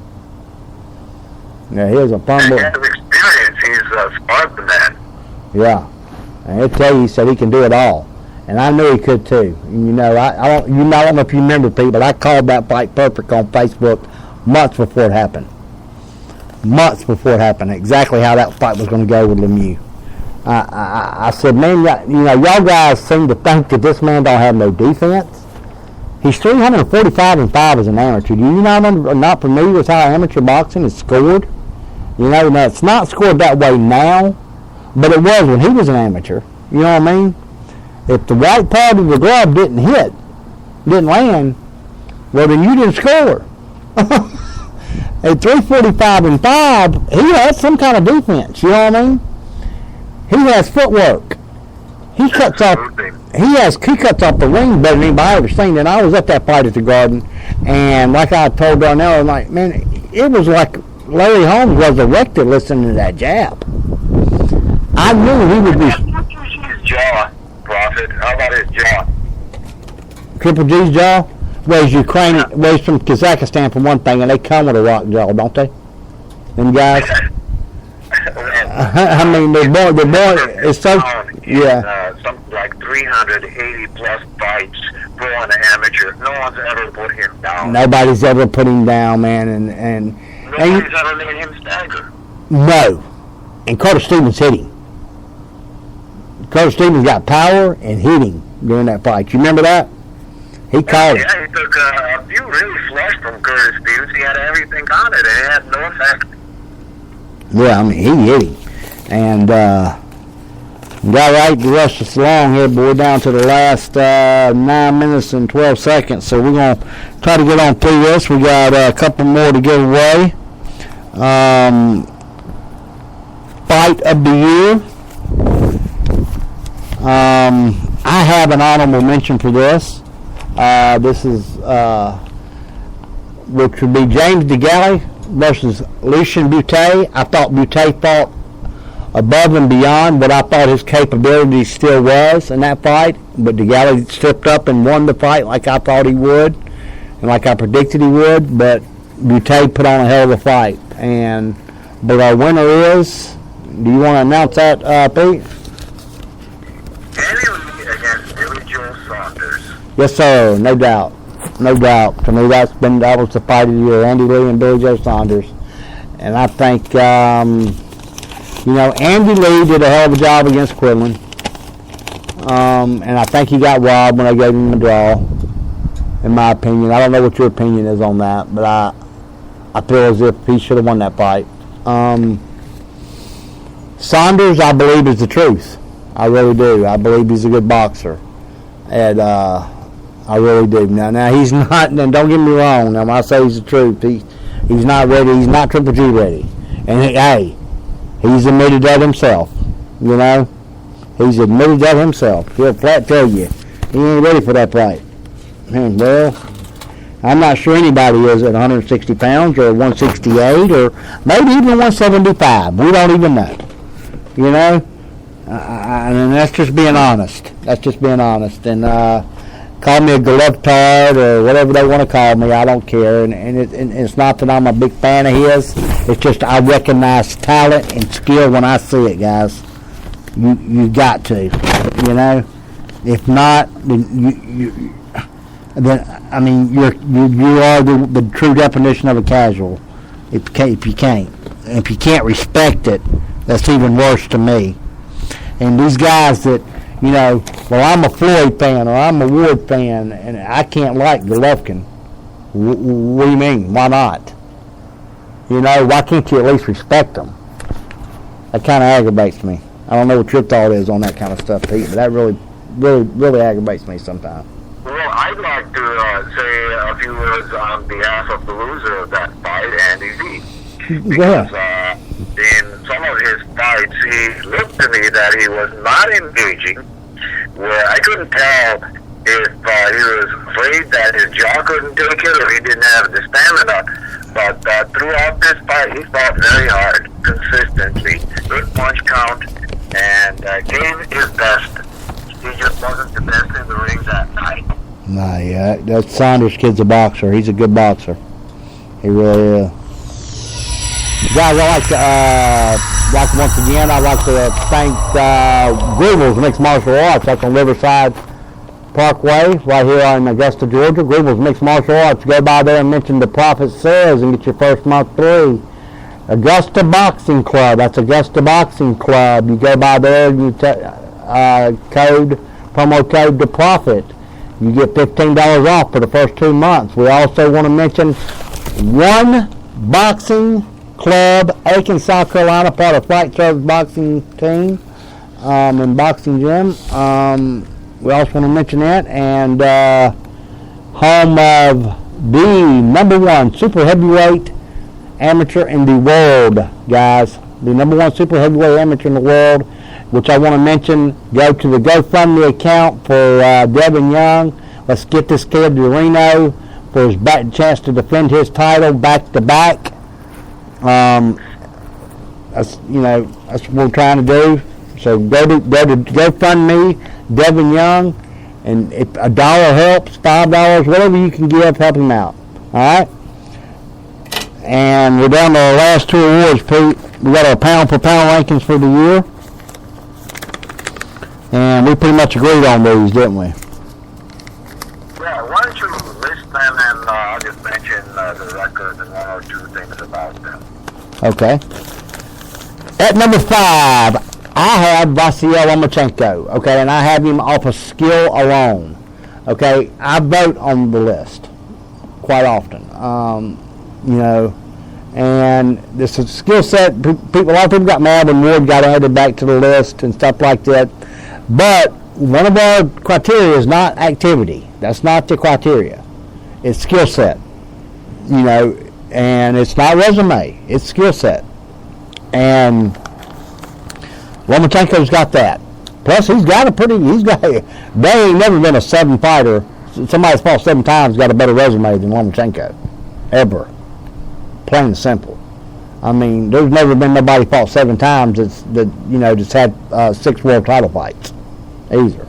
Yeah, he is a firm believer. He has experience. He's a Spartan man. Yeah. And he'll tell you, he said he can do it all. And I knew he could too. And I don't know if you remember, Pete, but I called that fight perfect on Facebook months before it happened. Exactly how that fight was going to go with Lemieux. I said, man, y'all guys seem to think that this man don't have no defense. He's 345-5 as an amateur. Do you not familiar with how amateur boxing is scored? Now it's not scored that way now, but it was when he was an amateur. You know what I mean? If the right part of the glove didn't land, well, then you didn't score. At 345-5, he has some kind of defense. You know what I mean? He has footwork. He cuts off the ring better than anybody I've ever seen. And I was at that fight at the Garden, and like I told Darnell, I'm like, man, it was like Larry Holmes resurrected listening to that jab. I knew he would be. His jaw, Prophet. How about his jaw? Triple G's jaw. was Ukrainian, was from Kazakhstan for one thing, and they come with a rock jaw, don't they? Them guys. I mean, they're born. It's so yeah. Something like 380 plus fights, pro and amateur. No one's ever put him down. Nobody's ever put him down, man, and nobody's ever made him stagger. No, and Carter Stevens hit him. Carter Stevens got power and hit him during that fight. You remember that? He caught it. Yeah, he took a few really flush from Curtis Stevens. He had everything on it, and it had no effect. Yeah, I mean, he hit him. And got right to rush us along here, but we're down to the last 9 minutes and 12 seconds. So we're going to try to get on through this. We got a couple more to give away. Fight of the year. I have an honorable mention for this. This is, which would be James DeGalley versus Lucien Butte. I thought Butte fought above and beyond what I thought his capability still was in that fight, but DeGalley stepped up and won the fight like I thought he would and like I predicted he would, but Butte put on a hell of a fight. But our winner is, do you want to announce that, Pete? Andy Lee against Billy Joe Saunders. Yes, sir, no doubt. No doubt. To me, that was the fight of the year, Andy Lee and Billy Joe Saunders. And I think, Andy Lee did a hell of a job against Quinlan. And I think he got robbed when they gave him the draw, in my opinion. I don't know what your opinion is on that, but I feel as if he should have won that fight. Saunders, I believe, is the truth. I really do. I believe he's a good boxer. And I really do. Now he's not, and don't get me wrong, now when I say he's the truth, he's not ready, he's not Triple G ready. And hey, he's admitted that himself, you know? He's admitted that himself. He'll flat tell you, he ain't ready for that fight. Well, I'm not sure anybody is at 160 pounds or 168 or maybe even 175. We don't even know, you know? And that's just being honest. That's just being honest. And call me a glove-tard or whatever they want to call me. I don't care. And it's not that I'm a big fan of his. It's just I recognize talent and skill when I see it, guys. You got to, you know. If not, then I mean you are the true definition of a casual. If you can't respect it, that's even worse to me. And these guys that, you know, well, I'm a Floyd fan or I'm a Ward fan, and I can't like Golovkin. What do you mean? Why not? You know, why can't you at least respect them? That kind of aggravates me. I don't know what your thought is on that kind of stuff, Pete, but that really aggravates me sometimes. Well, I'd like to say a few words on behalf of the loser of that fight, Andy Lee. Because in some of his fights, he looked to me that he was not engaging, where I couldn't tell if he was afraid that his jaw couldn't take it or he didn't have the stamina. But throughout this fight, he fought very hard, consistently, good punch count, and gave his best. He just wasn't the best in the ring that night. Nah, yeah, that Saunders kid's a boxer. He's a good boxer. He really is. Guys, I'd like to thank Groovel's Mixed Martial Arts. That's on Riverside Parkway, right here in Augusta, Georgia. Groovel's Mixed Martial Arts. Go by there and mention the FightServ and get your first month free. Augusta Boxing Club. That's Augusta Boxing Club. You go by there and you promo code the Profit. You get $15 off for the first 2 months. We also want to mention One Boxing Club, Aiken, South Carolina, part of FightServ boxing team and boxing gym. We also want to mention that, and home of the #1 super heavyweight amateur in the world, guys. The #1 super heavyweight amateur in the world, which I want to mention. Go to the GoFundMe account for Devin Young. Let's get this kid to Reno for his chance to defend his title back to back. That's what we're trying to do. So go to GoFundMe, Devin Young, And if $1 helps, $5, whatever you can give, help him out. All right? And we're down to our last 2 awards, Pete. We got our pound-for-pound rankings for the year. And we pretty much agreed on these, didn't we? Yeah, why don't you list them and I'll just mention the records and 1 or 2 things about them. Okay. At number 5, I have Vasyl Lomachenko, okay, and I have him off of skill alone. Okay, I vote on the list quite often, and this is skill set. A lot of people got mad when Ward got added back to the list and stuff like that. But one of our criteria is not activity. That's not the criteria. It's skill set, and it's not resume. It's skill set. And Lomachenko's got that. Plus, they ain't never been a 7 fighter. Somebody that's fought 7 times got a better resume than Lomachenko. Ever. Plain and simple. I mean, there's never been nobody fought 7 times that's had 6 world title fights. Either.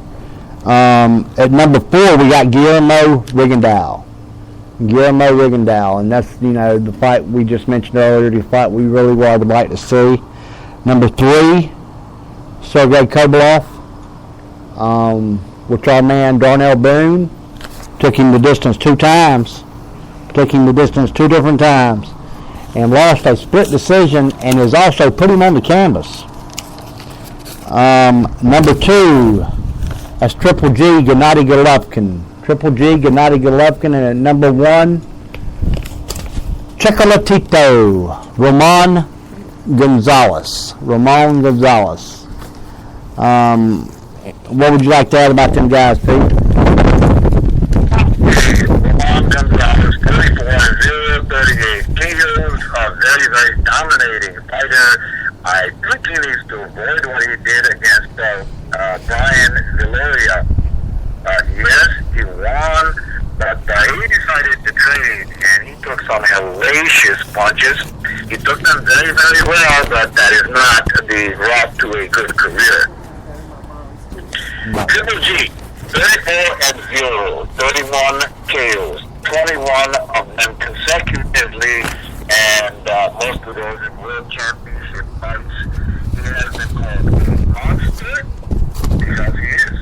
At number 4, we got Guillermo Rigondeaux. And that's, the fight we just mentioned earlier, the fight we really would like to see. Number 3, Sergey Kovalev, which our man Darnell Boone took him the distance 2 times. Took him the distance 2 different times. And lost a split decision and has also put him on the canvas. Number 2, that's Triple G, Gennady Golovkin. And at number 1, Chocolatito, Ramon Gonzalez. What would you like to add about them guys, Pete? Ramon Gonzalez, 34-0, 38 kilos, a very, very dominating fighter. I think he needs to avoid what he did against Brian Villoria. Yes, he won, but he decided to trade, and he took some hellacious punches. He took them very, very well, but that is not the route to a good career. Triple G, 34-0, 31 KOs, 21 of them consecutively, and most of those in world championship fights. He has been called a monster, because he is.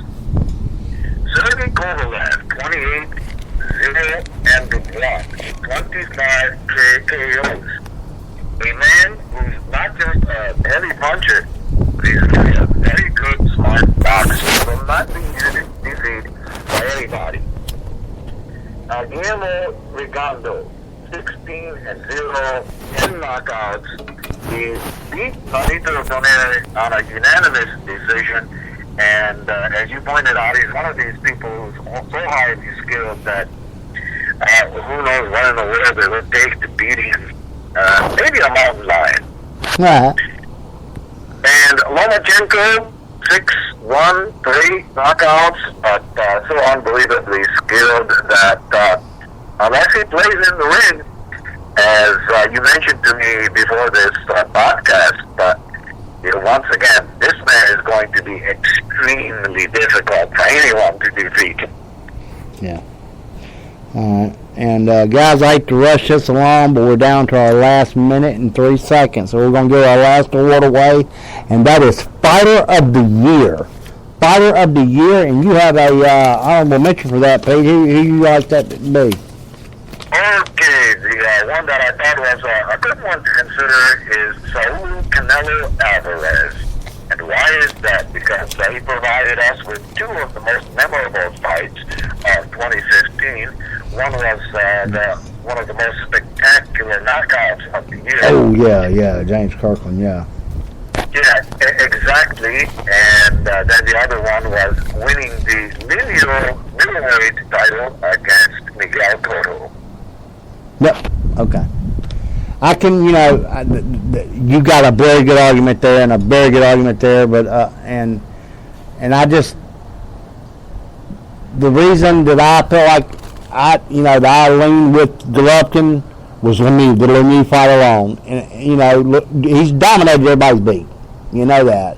Sergey Kovalev, 28-0-1, 25 KOs. A man who's not just a heavy puncher, but he's really a very good, smart boxer. He will not be easy to defeat by anybody. Guillermo Rigondeaux, 16-0, 10 knockouts. He beat Nonito Donaire on a unanimous decision. And as you pointed out, he's one of these people who's so highly skilled that who knows what in the world it would take to beat him. Maybe a mountain lion. Right. And Lomachenko, 6-1, 3 knockouts, but so unbelievably skilled that unless he plays in the ring, as you mentioned to me before this podcast, once again, this man is going to be extremely difficult for anyone to defeat. Yeah. All right. And guys, I hate to rush this along, but we're down to our last minute and 3 seconds. So we're going to give our last award away, and that is Fighter of the Year. Fighter of the Year, and you have a honorable mention for that, Pete. Who you like that to be? Okay, the one that I thought was a good one to consider is Saul Canelo Alvarez. And why is that? Because he provided us with 2 of the most memorable fights of 2015. One was one of the most spectacular knockouts of the year. Oh, yeah, James Kirkland, yeah. Yeah, exactly. And then the other one was winning the middleweight title against Miguel Cotto. Yep. Okay. I can, you got a very good argument there and a very good argument there, but and I just, the reason that I feel like that I lean with Golovkin was the Lemieux fight alone, and he's dominated everybody's beat. You know that.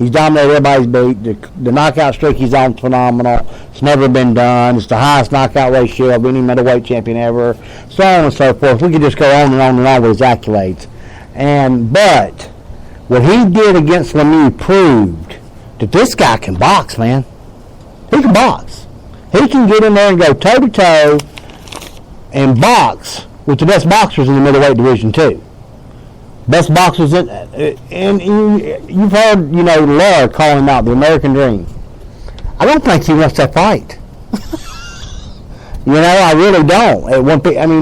He's dominated everybody's beat. The knockout streak he's on is phenomenal. It's never been done. It's the highest knockout ratio of any middleweight champion ever. So on and so forth. We could just go on and on and on with his accolades. But what he did against Lemieux proved that this guy can box, man. He can box. He can get in there and go toe-to-toe and box with the best boxers in the middleweight division, too. Best boxers in, and you've heard, Laura call him out, the American Dream. I don't think he wants that fight. I really don't.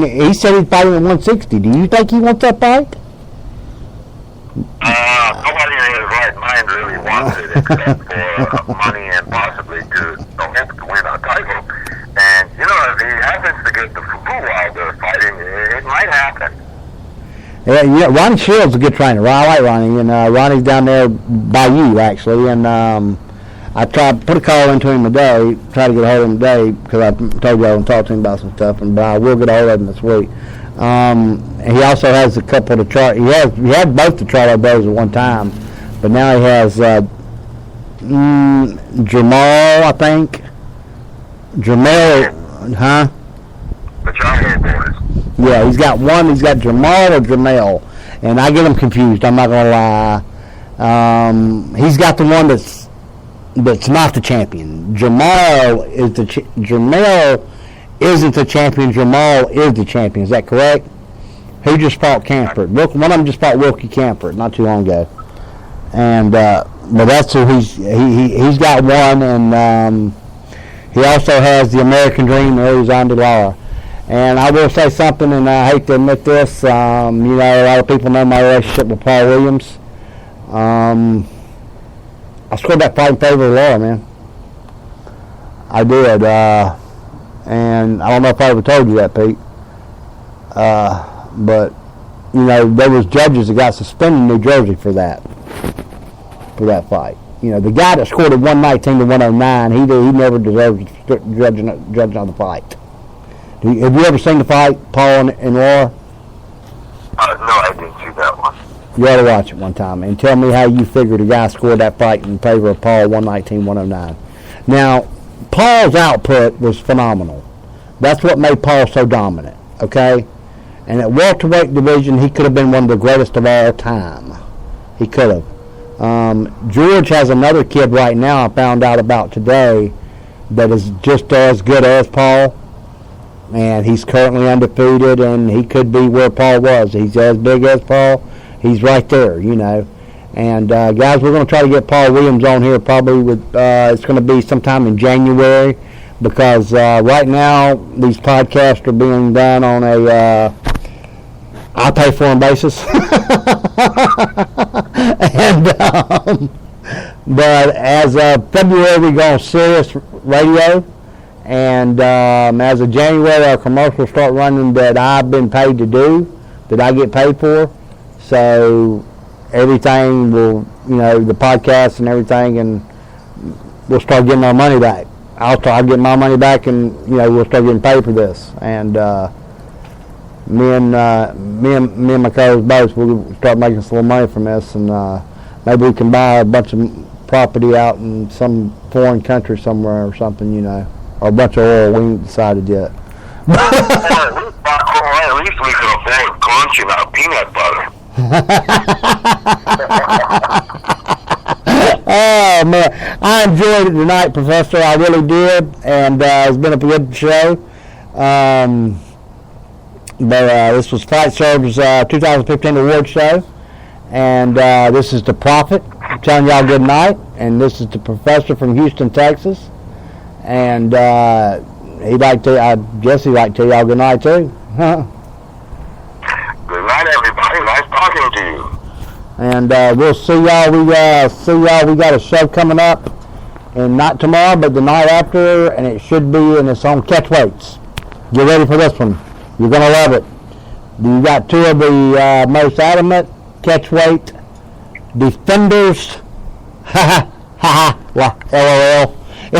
He said he'd fight him at 160. Do you think he wants that fight? Nobody in his right mind really wants it except for money and possibly to hope to win a title. And, if he happens to get the flu while they're fighting, it might happen. Yeah, Ronnie Shields is a good trainer. I like Ronnie, and Ronnie's down there by you, actually. And I tried to put a call into him today, try to get a hold of him today, because I told you I was going to talk to him about some stuff, but I will get a hold of him this week. He also has a couple of he had both the Charlo brothers at one time, but now he has Jamal, I think. Jamal, huh? The Charlo boys. Yeah, he's got one. He's got Jamal or Jamel, and I get him confused. I'm not gonna lie. He's got the one that's not the champion. Jamal isn't the champion. Jamal is the champion. Is that correct? Who just fought Camper? One of them just fought Wilkie Camper not too long ago, and but that's who he's got one, and he also has the American Dream, Alexander Lara. And I will say something, and I hate to admit this. A lot of people know my relationship with Paul Williams. I scored that fight in favor of Lara, man. I did. And I don't know if I ever told you that, Pete. But, there was judges that got suspended in New Jersey for that fight. The guy that scored at 119 to 109, he never deserved judging on the fight. Have you ever seen the fight, Paul and Laura? No, I didn't see that one. You ought to watch it one time and tell me how you figure the guy scored that fight in favor of Paul, 119-109. Now, Paul's output was phenomenal. That's what made Paul so dominant, okay? And at welterweight division, he could have been one of the greatest of all time. He could have. George has another kid right now I found out about today that is just as good as Paul. And he's currently undefeated, and he could be where Paul was. He's as big as Paul. He's right there, And, guys, we're going to try to get Paul Williams on here probably it's going to be sometime in January, because right now these podcasts are being done on a I pay for them basis. But as of February, we go on Sirius Radio. And as of January, our commercials start running that I've been paid to do, that I get paid for. So everything will, the podcast and everything, and we'll start getting our money back. I'll get my money back, and we'll start getting paid for this. And me and my co-host both will start making some little money from this, and maybe we can buy a bunch of property out in some foreign country somewhere or something, or a bunch of oil. We ain't decided yet. At least we can afford crunching out peanut butter. Oh, man. I enjoyed it tonight, Professor. I really did. And it's been a good show. But this was FightServ's 2015 award show. And this is the Prophet. I'm telling y'all good night. And this is the Professor from Houston, Texas. And I guess he'd like to tell y'all good night, too. Huh? Good night, everybody. Nice talking to you. And we'll see y'all. We got a show coming up, and not tomorrow, but the night after, and it should be in its own catch weights. Get ready for this one. You're gonna love it. You got two of the most adamant catch weight defenders. LOL. in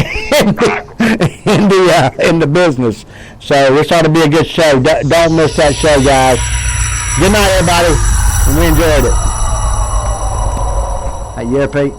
the business. So this ought to be a good show. Don't miss that show, guys. Good night, everybody. We enjoyed it. Hey, yeah, Pete.